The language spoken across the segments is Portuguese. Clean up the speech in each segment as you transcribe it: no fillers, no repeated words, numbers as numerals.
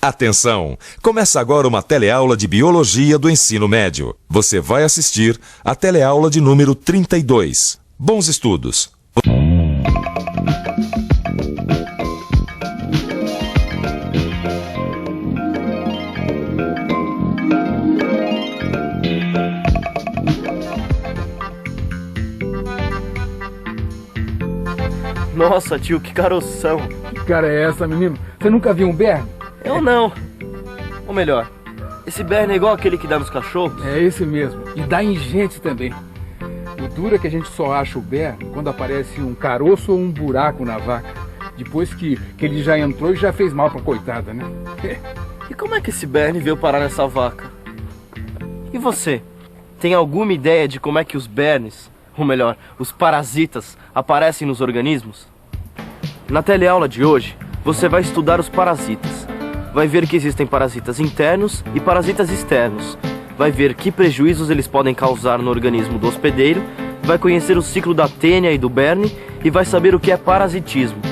Atenção! Começa agora uma teleaula de Biologia do Ensino Médio. Você vai assistir a teleaula de número 32. Bons estudos! Nossa, tio, que caroção. Que cara é essa, menino? Você nunca viu um berne? Eu não. Ou melhor, esse berne é igual aquele que dá nos cachorros? É esse mesmo. E dá em gente também. O duro é que a gente só acha o berne quando aparece um caroço ou um buraco na vaca. Depois que ele já entrou e já fez mal pra coitada, né? E como é que esse berne veio parar nessa vaca? E você? Tem alguma ideia de como é que os bernes, ou melhor, os parasitas, aparecem nos organismos? Na teleaula de hoje, você vai estudar os parasitas. Vai ver que existem parasitas internos e parasitas externos. Vai ver que prejuízos eles podem causar no organismo do hospedeiro. Vai conhecer o ciclo da tênia e do berne e vai saber o que é parasitismo.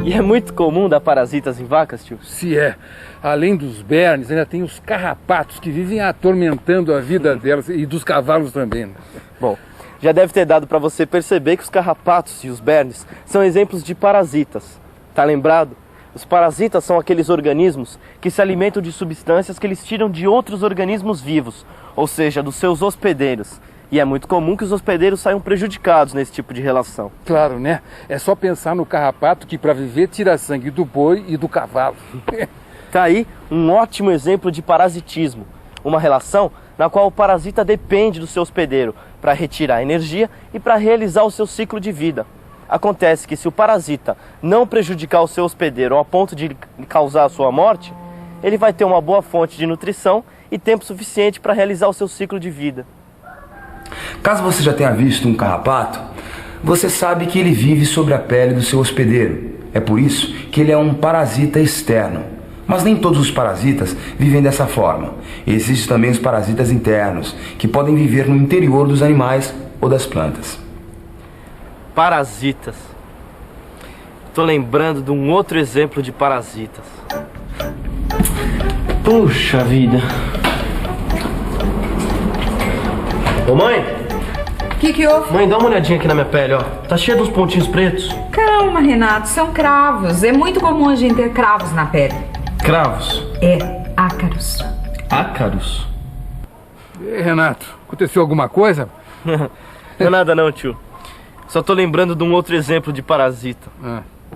E é muito comum dar parasitas em vacas, tio? Se é. Além dos bernes, ainda tem os carrapatos que vivem atormentando a vida delas e dos cavalos também. Bom, já deve ter dado para você perceber que os carrapatos e os bernes são exemplos de parasitas. Tá lembrado? Os parasitas são aqueles organismos que se alimentam de substâncias que eles tiram de outros organismos vivos, ou seja, dos seus hospedeiros. E é muito comum que os hospedeiros saiam prejudicados nesse tipo de relação. Claro, né? É só pensar no carrapato que para viver tira sangue do boi e do cavalo. Tá aí um ótimo exemplo de parasitismo. Uma relação na qual o parasita depende do seu hospedeiro para retirar energia e para realizar o seu ciclo de vida. Acontece que se o parasita não prejudicar o seu hospedeiro ao ponto de causar a sua morte, ele vai ter uma boa fonte de nutrição e tempo suficiente para realizar o seu ciclo de vida. Caso você já tenha visto um carrapato, você sabe que ele vive sobre a pele do seu hospedeiro. É por isso que ele é um parasita externo. Mas nem todos os parasitas vivem dessa forma. Existem também os parasitas internos, que podem viver no interior dos animais ou das plantas. Parasitas. Tô lembrando de um outro exemplo de parasitas. Puxa vida. Ô mãe! O que houve? Mãe, dá uma olhadinha aqui na minha pele, ó. Tá cheia dos pontinhos pretos. Calma, Renato, são cravos. É muito comum a gente ter cravos na pele. Cravos? É, ácaros. Ácaros? Renato, aconteceu alguma coisa? Não é nada não, tio. Só tô lembrando de um outro exemplo de parasita.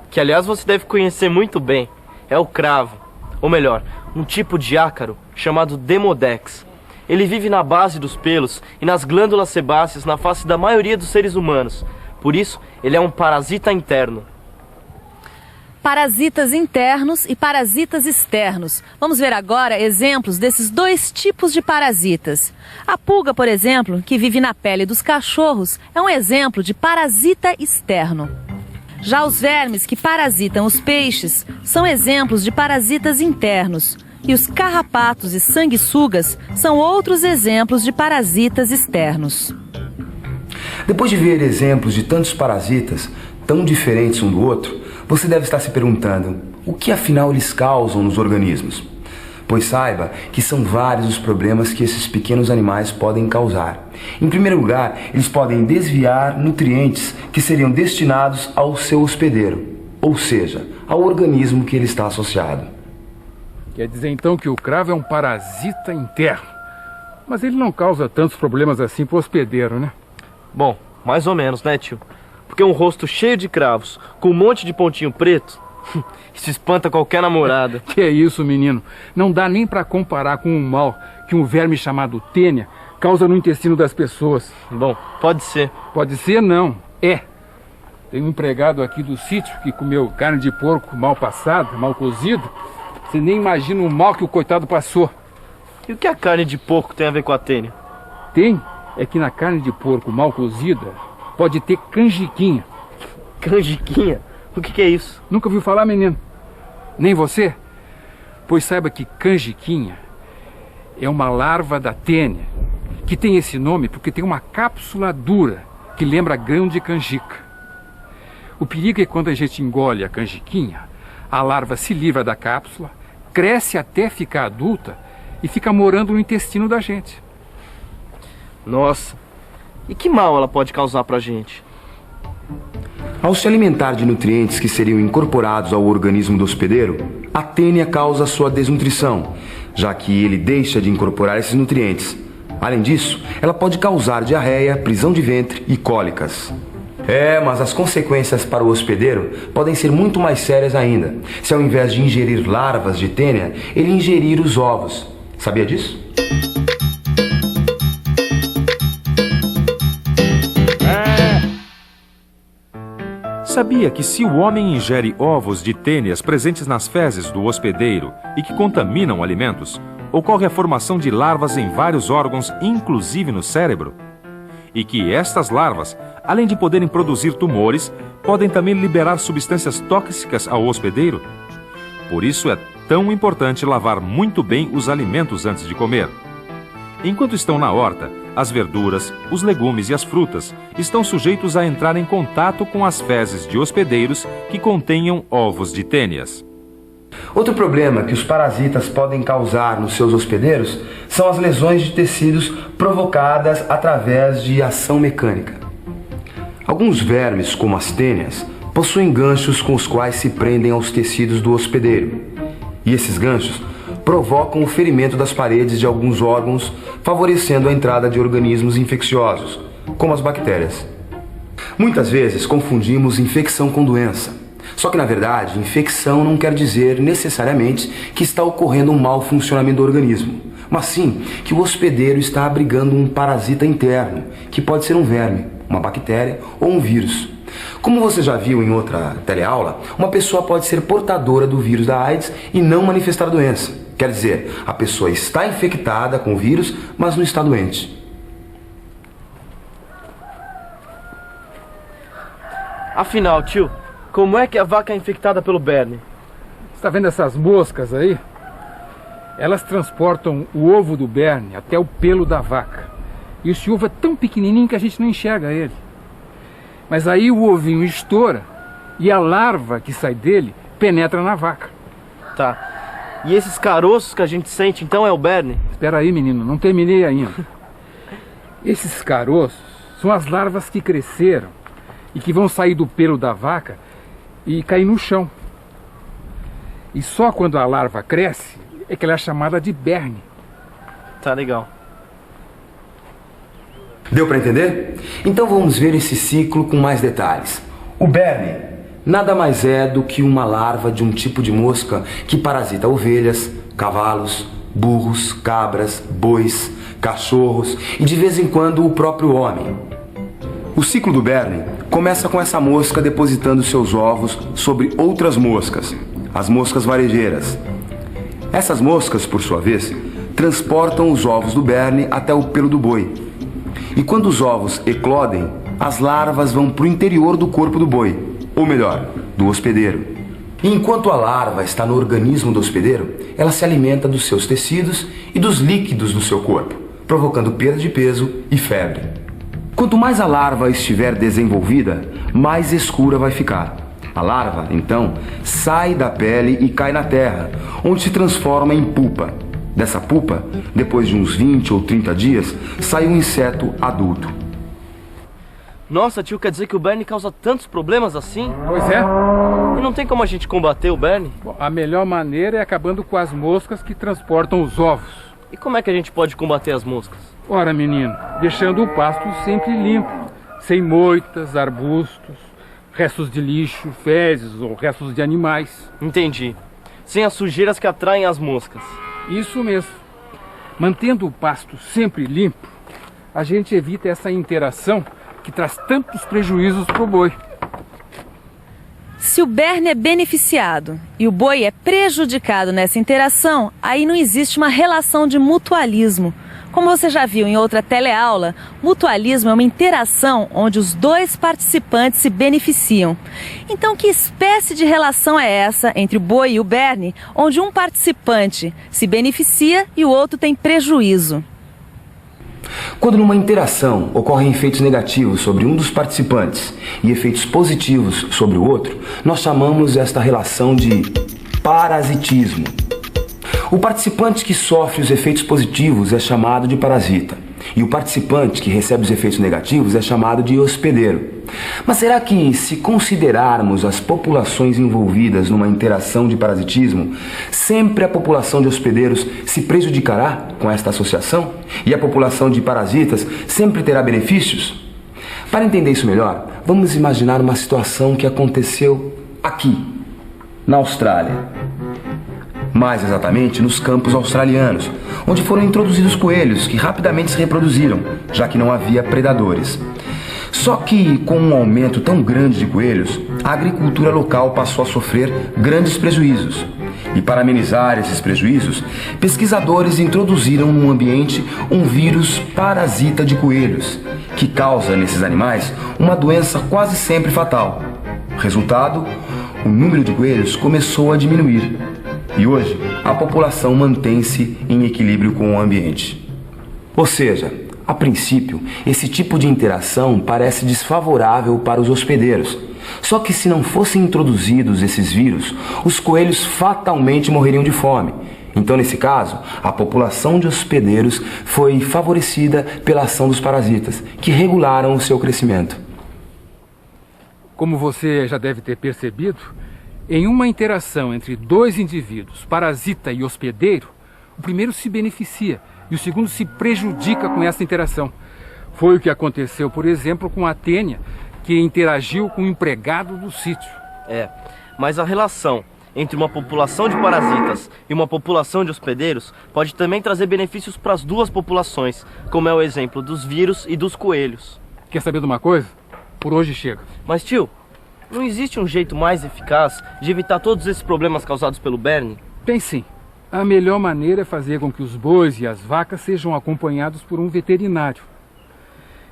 Que, aliás, você deve conhecer muito bem. É o cravo. Ou melhor, um tipo de ácaro chamado Demodex. Ele vive na base dos pelos e nas glândulas sebáceas na face da maioria dos seres humanos. Por isso, ele é um parasita interno. Parasitas internos e parasitas externos. Vamos ver agora exemplos desses dois tipos de parasitas. A pulga, por exemplo, que vive na pele dos cachorros, é um exemplo de parasita externo. Já os vermes que parasitam os peixes são exemplos de parasitas internos. E os carrapatos e sanguessugas são outros exemplos de parasitas externos. Depois de ver exemplos de tantos parasitas, tão diferentes um do outro, você deve estar se perguntando o que afinal eles causam nos organismos. Pois saiba que são vários os problemas que esses pequenos animais podem causar. Em primeiro lugar, eles podem desviar nutrientes que seriam destinados ao seu hospedeiro, ou seja, ao organismo que ele está associado. Quer dizer então que o cravo é um parasita interno. Mas ele não causa tantos problemas assim pro hospedeiro, né? Bom, mais ou menos, né, tio? Porque um rosto cheio de cravos, com um monte de pontinho preto, isso espanta qualquer namorada. Que é isso, menino? Não dá nem pra comparar com o mal que um verme chamado tênia causa no intestino das pessoas. Bom, pode ser. Pode ser não, é. Tem um empregado aqui do sítio que comeu carne de porco mal passado, mal cozido. Você nem imagina o mal que o coitado passou. E o que a carne de porco tem a ver com a tênia? Tem? É que na carne de porco mal cozida pode ter canjiquinha. Canjiquinha? O que é isso? Nunca ouviu falar, menino? Nem você? Pois saiba que canjiquinha é uma larva da tênia, que tem esse nome porque tem uma cápsula dura que lembra grão de canjica. O perigo é que quando a gente engole a canjiquinha, a larva se livra da cápsula, cresce até ficar adulta e fica morando no intestino da gente. Nossa, e que mal ela pode causar pra gente? Ao se alimentar de nutrientes que seriam incorporados ao organismo do hospedeiro, a tênia causa sua desnutrição, já que ele deixa de incorporar esses nutrientes. Além disso, ela pode causar diarreia, prisão de ventre e cólicas. Mas as consequências para o hospedeiro podem ser muito mais sérias ainda, se ao invés de ingerir larvas de tênia, ele ingerir os ovos. Sabia disso? Sabia que se o homem ingere ovos de tênias presentes nas fezes do hospedeiro e que contaminam alimentos, ocorre a formação de larvas em vários órgãos, inclusive no cérebro? E que estas larvas, além de poderem produzir tumores, podem também liberar substâncias tóxicas ao hospedeiro? Por isso é tão importante lavar muito bem os alimentos antes de comer. Enquanto estão na horta, as verduras, os legumes e as frutas estão sujeitos a entrar em contato com as fezes de hospedeiros que contenham ovos de tênias. Outro problema que os parasitas podem causar nos seus hospedeiros são as lesões de tecidos provocadas através de ação mecânica. Alguns vermes, como as tênias, possuem ganchos com os quais se prendem aos tecidos do hospedeiro. E esses ganchos provocam o ferimento das paredes de alguns órgãos, favorecendo a entrada de organismos infecciosos, como as bactérias. Muitas vezes confundimos infecção com doença. Só que, na verdade, infecção não quer dizer necessariamente que está ocorrendo um mau funcionamento do organismo, mas sim que o hospedeiro está abrigando um parasita interno, que pode ser um verme, uma bactéria ou um vírus. Como você já viu em outra teleaula, uma pessoa pode ser portadora do vírus da AIDS e não manifestar a doença. Quer dizer, a pessoa está infectada com o vírus, mas não está doente. Afinal, tio, como é que a vaca é infectada pelo berne? Está vendo essas moscas aí? Elas transportam o ovo do berne até o pelo da vaca. E esse ovo é tão pequenininho que a gente não enxerga ele. Mas aí o ovinho estoura e a larva que sai dele penetra na vaca. Tá. E esses caroços que a gente sente, então, é o berne? Espera aí, menino, não terminei ainda. Esses caroços são as larvas que cresceram e que vão sair do pelo da vaca e cair no chão. E só quando a larva cresce é que ela é chamada de berne. Tá legal. Deu para entender? Então vamos ver esse ciclo com mais detalhes. O berne nada mais é do que uma larva de um tipo de mosca que parasita ovelhas, cavalos, burros, cabras, bois, cachorros e de vez em quando o próprio homem. O ciclo do berne começa com essa mosca depositando seus ovos sobre outras moscas, as moscas varejeiras. Essas moscas, por sua vez, transportam os ovos do berne até o pelo do boi. E quando os ovos eclodem, as larvas vão para o interior do corpo do boi, ou melhor, do hospedeiro. E enquanto a larva está no organismo do hospedeiro, ela se alimenta dos seus tecidos e dos líquidos do seu corpo, provocando perda de peso e febre. Quanto mais a larva estiver desenvolvida, mais escura vai ficar. A larva, então, sai da pele e cai na terra, onde se transforma em pupa. Dessa pupa, depois de uns 20 ou 30 dias, sai um inseto adulto. Nossa, tio, quer dizer que o berne causa tantos problemas assim? Pois é. E não tem como a gente combater o berne? Bom, a melhor maneira é acabando com as moscas que transportam os ovos. E como é que a gente pode combater as moscas? Ora, menino, deixando o pasto sempre limpo, sem moitas, arbustos, restos de lixo, fezes ou restos de animais. Entendi. Sem as sujeiras que atraem as moscas. Isso mesmo. Mantendo o pasto sempre limpo, a gente evita essa interação que traz tantos prejuízos para o boi. Se o berne é beneficiado e o boi é prejudicado nessa interação, aí não existe uma relação de mutualismo. Como você já viu em outra teleaula, mutualismo é uma interação onde os dois participantes se beneficiam. Então, que espécie de relação é essa entre o boi e o berne, onde um participante se beneficia e o outro tem prejuízo? Quando numa interação ocorrem efeitos negativos sobre um dos participantes e efeitos positivos sobre o outro, nós chamamos esta relação de parasitismo. O participante que sofre os efeitos positivos é chamado de parasita, e o participante que recebe os efeitos negativos é chamado de hospedeiro. Mas será que, se considerarmos as populações envolvidas numa interação de parasitismo, sempre a população de hospedeiros se prejudicará com esta associação? E a população de parasitas sempre terá benefícios? Para entender isso melhor, vamos imaginar uma situação que aconteceu aqui, na Austrália. Mais exatamente nos campos australianos, onde foram introduzidos coelhos que rapidamente se reproduziram, já que não havia predadores. Só que, com um aumento tão grande de coelhos, a agricultura local passou a sofrer grandes prejuízos. E para amenizar esses prejuízos, pesquisadores introduziram no ambiente um vírus parasita de coelhos, que causa nesses animais uma doença quase sempre fatal. Resultado, o número de coelhos começou a diminuir. E hoje, a população mantém-se em equilíbrio com o ambiente. Ou seja, a princípio, esse tipo de interação parece desfavorável para os hospedeiros. Só que se não fossem introduzidos esses vírus, os coelhos fatalmente morreriam de fome. Então, nesse caso, a população de hospedeiros foi favorecida pela ação dos parasitas, que regularam o seu crescimento. Como você já deve ter percebido, em uma interação entre dois indivíduos, parasita e hospedeiro, o primeiro se beneficia e o segundo se prejudica com essa interação. Foi o que aconteceu, por exemplo, com a Tênia, que interagiu com o empregado do sítio. Mas a relação entre uma população de parasitas e uma população de hospedeiros pode também trazer benefícios para as duas populações, como é o exemplo dos vírus e dos coelhos. Quer saber de uma coisa? Por hoje chega. Mas tio, não existe um jeito mais eficaz de evitar todos esses problemas causados pelo berne? Tem sim. A melhor maneira é fazer com que os bois e as vacas sejam acompanhados por um veterinário.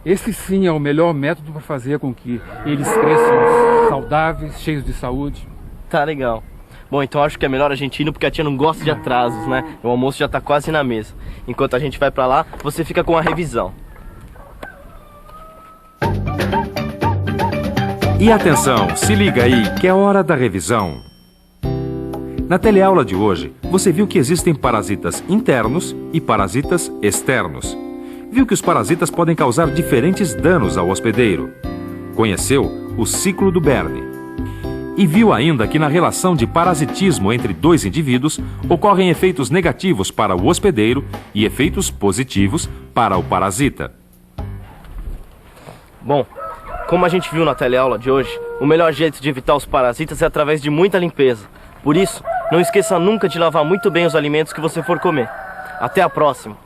Esse sim é o melhor método para fazer com que eles cresçam saudáveis, cheios de saúde. Tá legal. Bom, então acho que é melhor a gente ir porque a tia não gosta de atrasos, né? O almoço já tá quase na mesa. Enquanto a gente vai pra lá, você fica com a revisão. E atenção, se liga aí que é hora da revisão. Na teleaula de hoje, você viu que existem parasitas internos e parasitas externos. Viu que os parasitas podem causar diferentes danos ao hospedeiro. Conheceu o ciclo do berne. E viu ainda que na relação de parasitismo entre dois indivíduos ocorrem efeitos negativos para o hospedeiro e efeitos positivos para o parasita. Bom, como a gente viu na teleaula de hoje, o melhor jeito de evitar os parasitas é através de muita limpeza. Por isso, não esqueça nunca de lavar muito bem os alimentos que você for comer. Até a próxima!